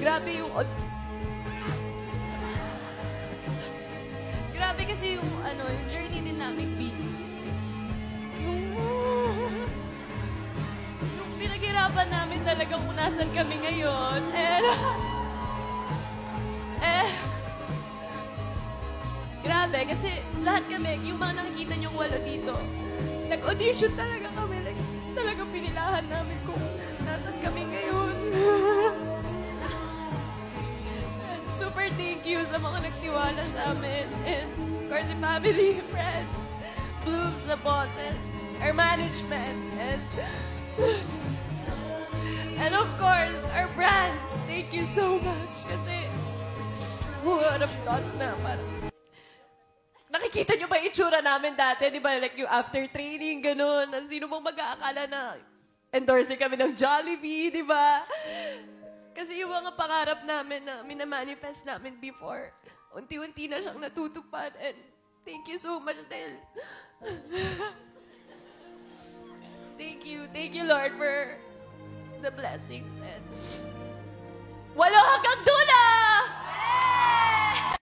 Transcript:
Grabe yung... Grabe kasi yung, yung journey din namin, yung pinaghirapan namin talaga kung nasan kami ngayon. Grabe, kasi lahat kami, yung mga nakikita niyong walo dito, nag-audition talaga kami. Like, talagang pinilahan namin kung nasan kami ngayon. And super thank you sa mga nagtiwala sa amin. And of course, the family, friends, Blooms, the bosses, our management, and of course, our brands. Thank you so much. Kasi, who would have thought na parang, nakikita nyo ba yung itsura namin dati? Di ba? Like yung after training, ganun. Sino bang mag-aakala na endorser kami ng Jollibee, di ba? Kasi yung mga pangarap namin na minamanifest namin before, unti-unti na siyang natutupad. And thank you so much dahil... Thank you, Lord, for the blessing. And... Walo hanggang dulo!